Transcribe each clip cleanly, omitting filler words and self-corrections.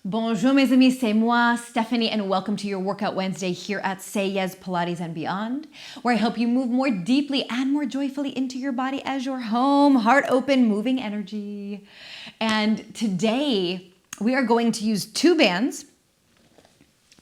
Bonjour mes amis, c'est moi, Stephanie, and welcome to your Workout Wednesday here at Say Yes Pilates and Beyond, where I help you move more deeply and more joyfully into your body as your home, heart open, moving energy. And today we are going to use two bands,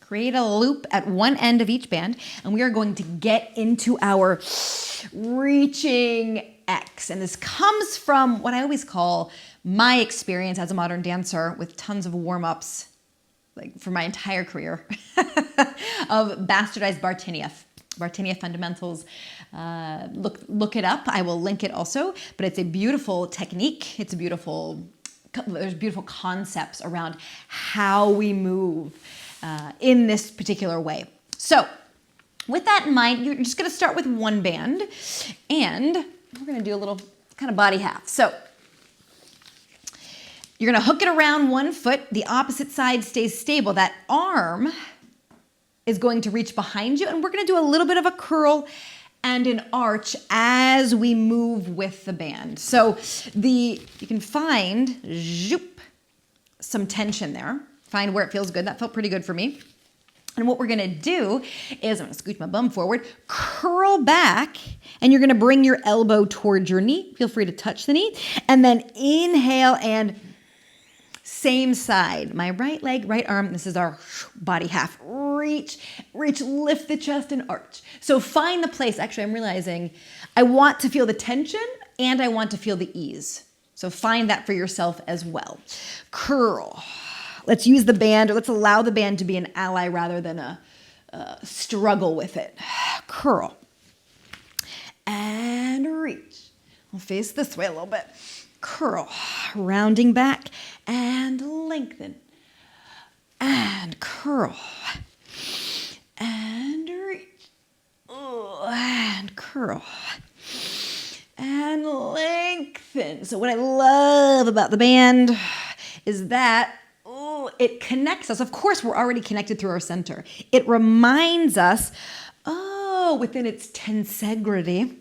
create a loop at one end of each band, and we are going to get into our reaching X. And this comes from what I always call my experience as a modern dancer with tons of warm-ups, like for my entire career, of bastardized Bartinieff. Bartinieff fundamentals. Look it up. I will link it also. But it's a beautiful technique. There's beautiful concepts around how we move in this particular way. So with that in mind, you're just going to start with one band, and we're going to do a little kind of body half. So you're going to hook it around one foot. The opposite side stays stable. That arm is going to reach behind you, and we're going to do a little bit of a curl and an arch as we move with the band. So you can find some tension there. Find where it feels good. That felt pretty good for me. And what we're going to do is I'm going to scooch my bum forward, curl back, and you're going to bring your elbow towards your knee. Feel free to touch the knee. And then inhale and same side. My right leg, right arm. This is our body half. Reach, lift the chest and arch. So find the place. Actually, I'm realizing I want to feel the tension and I want to feel the ease. So find that for yourself as well. Curl. Let's use the band, or let's allow the band to be an ally rather than a struggle with it. Curl. And reach. We'll face this way a little bit. Curl. Rounding back and lengthen. And curl. And reach. And curl. And lengthen. So what I love about the band is that it connects us. Of course, we're already connected through our center. It reminds us, within its tensegrity,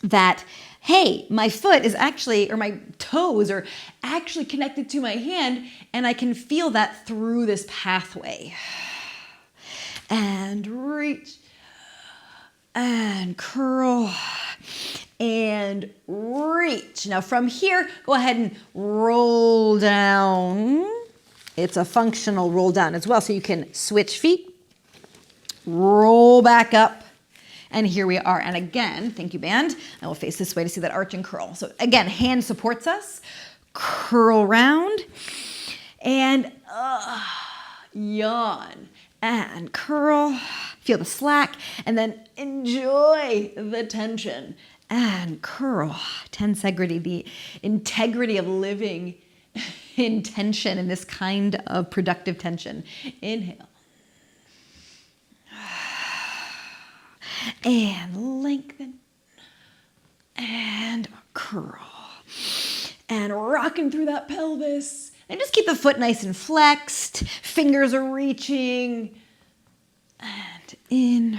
that, hey, my foot is actually, or my toes are actually connected to my hand, and I can feel that through this pathway. And reach, and curl, and reach. Now from here, go ahead and roll down. It's a functional roll down as well, so you can switch feet, roll back up, and here we are. And again, thank you, band. I will face this way to see that arch and curl. So again, hand supports us, curl round, and yawn, and curl. Feel the slack, and then enjoy the tension, and curl. Tensegrity, the integrity of living in tension, in this kind of productive tension. Inhale. And lengthen. And curl. And rocking through that pelvis. And just keep the foot nice and flexed. Fingers are reaching. And in.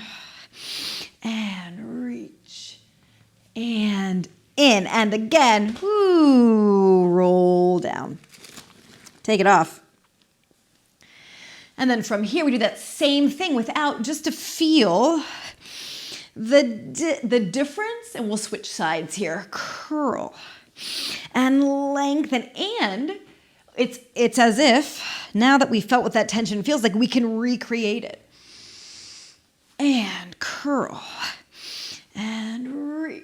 And reach. And in. And again, roll down. Take it off. And then from here, we do that same thing without, just to feel the difference. And we'll switch sides here. Curl and lengthen. And it's as if, now that we felt what that tension feels like, we can recreate it. And curl and reach.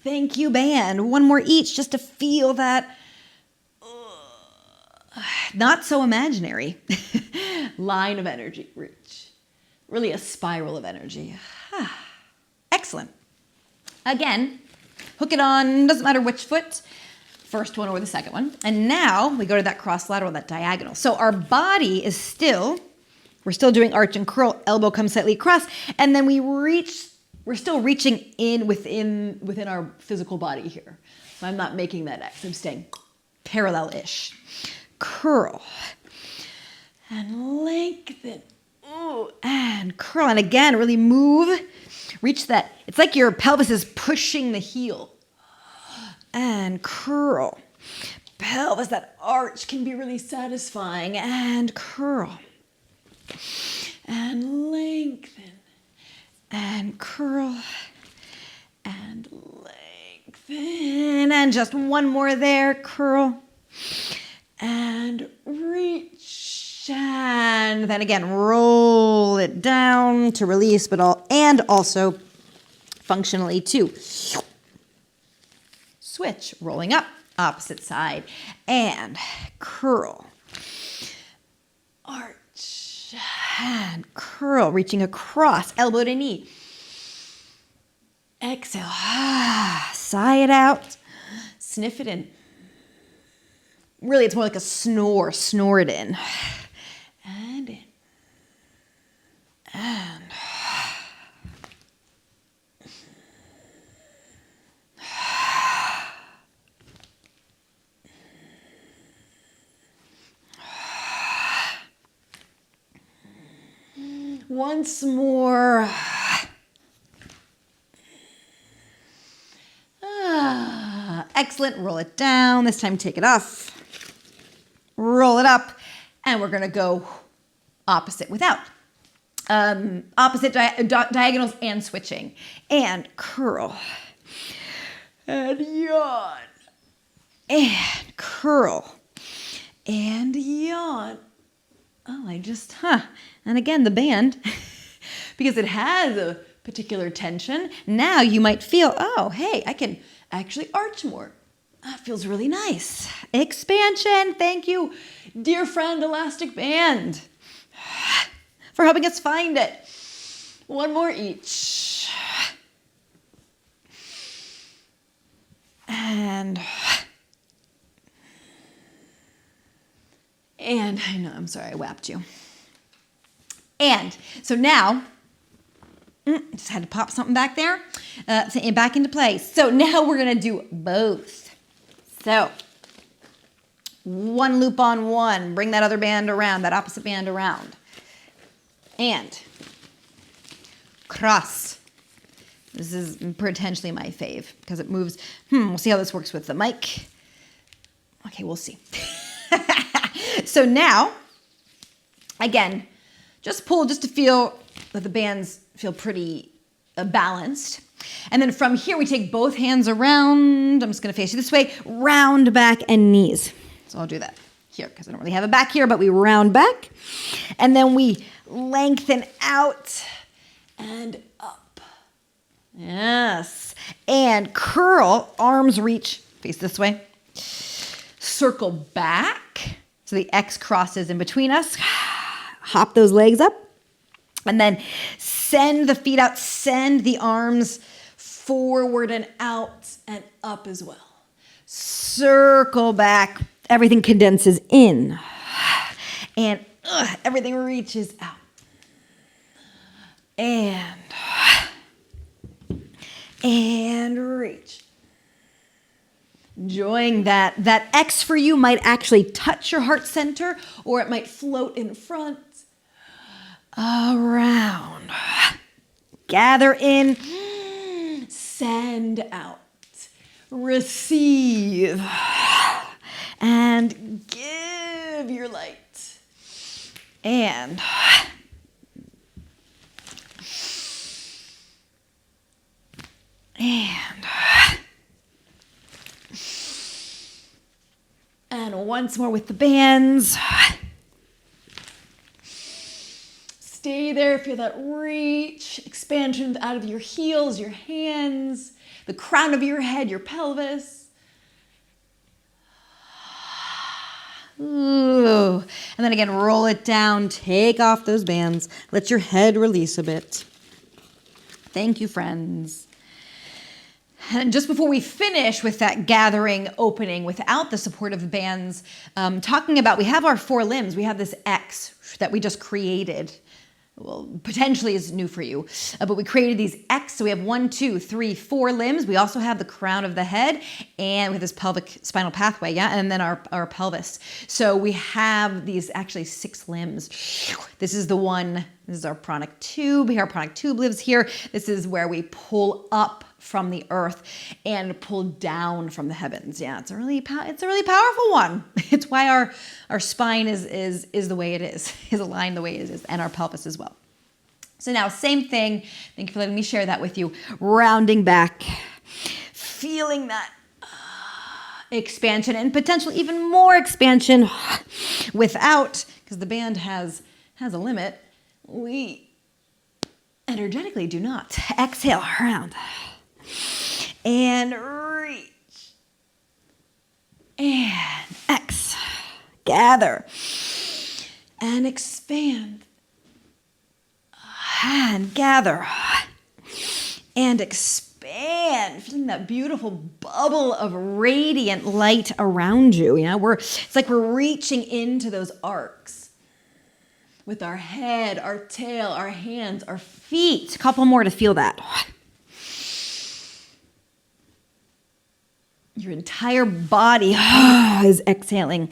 Thank you, band. One more each, just to feel that not so imaginary line of energy, reach. Really a spiral of energy. Excellent. Again, hook it on, doesn't matter which foot, first one or the second one. And now we go to that cross-lateral, that diagonal. So our body is still, we're still doing arch and curl, elbow comes slightly across, and then we reach, we're still reaching in within our physical body here. So I'm not making that X, I'm staying parallel-ish. Curl and lengthen. And curl. And again, really move. Reach that. It's like your pelvis is pushing the heel. And curl. pelvis, that arch can be really satisfying. And curl. And lengthen. And curl. And lengthen. And just one more there. Curl. And reach. And then again, roll it down to release, but also functionally too. Switch, rolling up, opposite side, and curl. Arch, and curl, reaching across, elbow to knee. Exhale, sigh it out, sniff it in. Really, it's more like a snore, snore it in. And in. And. Once more. Excellent. Roll it down. This time take it off. Roll it up. And we're going to go opposite without. Opposite diagonals and switching. And curl. And yawn. And curl. And yawn. Oh, and again, the band, because it has a particular tension, now you might feel, oh, hey, I can actually arch more. That feels really nice. Expansion. Thank you, dear friend, elastic band, for helping us find it. One more each. And I know, I'm sorry, I whapped you. And so now, just had to pop something back there, back into place. So now we're gonna do both. So, one loop on one, bring that other band around, that opposite band around. And cross. This is potentially my fave because it moves. We'll see how this works with the mic. Okay, we'll see. So now, again, just pull just to feel that the bands feel pretty balanced. And then from here, we take both hands around. I'm just going to face you this way. Round back and knees. So I'll do that here because I don't really have a back here, but we round back. And then we lengthen out and up. Yes. And curl, arms reach, face this way. Circle back. So the X crosses in between us. Hop those legs up. And then send the feet out, send the arms forward and out and up as well. Circle back. Everything condenses in. And everything reaches out. And reach. Enjoying that. That X for you might actually touch your heart center, or it might float in front. Around. Gather in. Send out. Receive. And give your light. And once more with the bands. Stay there, feel that reach, expansion out of your heels, your hands, the crown of your head, your pelvis. Ooh. And then again, roll it down, take off those bands, let your head release a bit. Thank you, friends. And just before we finish with that gathering opening without the supportive bands, talking about, we have our 4 limbs. We have this X that we just created. Well, potentially is new for you, but we created these X. So we have 1, 2, 3, 4 limbs. We also have the crown of the head and with this pelvic spinal pathway, yeah, and then our pelvis. So we have these actually 6 limbs. This is the one, this is our pranic tube. Our pranic tube lives here. This is where we pull up from the earth and pull down from the heavens. Yeah, it's a really powerful one. It's why our spine is the way it is aligned the way it is, and our pelvis as well. So now, same thing. Thank you for letting me share that with you. Rounding back, feeling that expansion and potential even more expansion without, because the band has a limit. We energetically do not. Exhale, round. And reach. And X. Gather. And expand. And gather. And expand. Feeling that beautiful bubble of radiant light around you. You know, it's like we're reaching into those arcs with our head, our tail, our hands, our feet. A couple more to feel that. Your entire body is exhaling,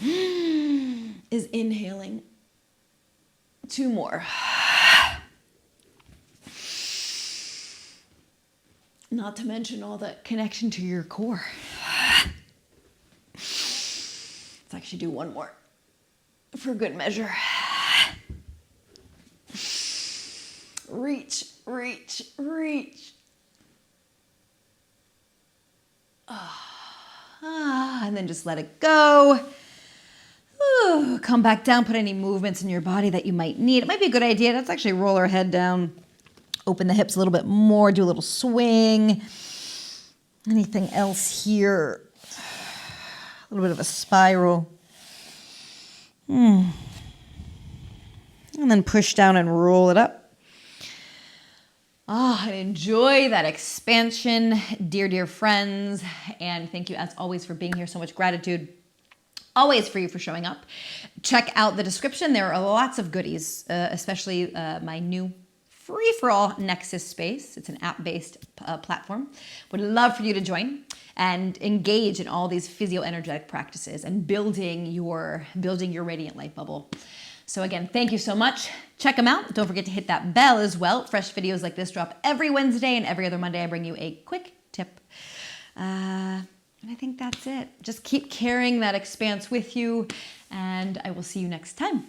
is inhaling. 2 more. Not to mention all that connection to your core. Let's actually do 1 more for good measure. Reach, reach, reach. And then just let it go. Come back down, put any movements in your body that you might need. It might be a good idea. Let's actually roll our head down, open the hips a little bit more, do a little swing. Anything else here? A little bit of a spiral. And then push down and roll it up. And enjoy that expansion, dear friends. And thank you as always for being here. So much gratitude always for you for showing up. Check out the description. There are lots of goodies, especially my new free-for-all Nexus space. It's an app-based platform. Would love for you to join and engage in all these physio-energetic practices and building your radiant light bubble. So again, thank you so much. Check them out. Don't forget to hit that bell as well. Fresh videos like this drop every Wednesday, and every other Monday I bring you a quick tip. And I think that's it. Just keep carrying that expanse with you, and I will see you next time.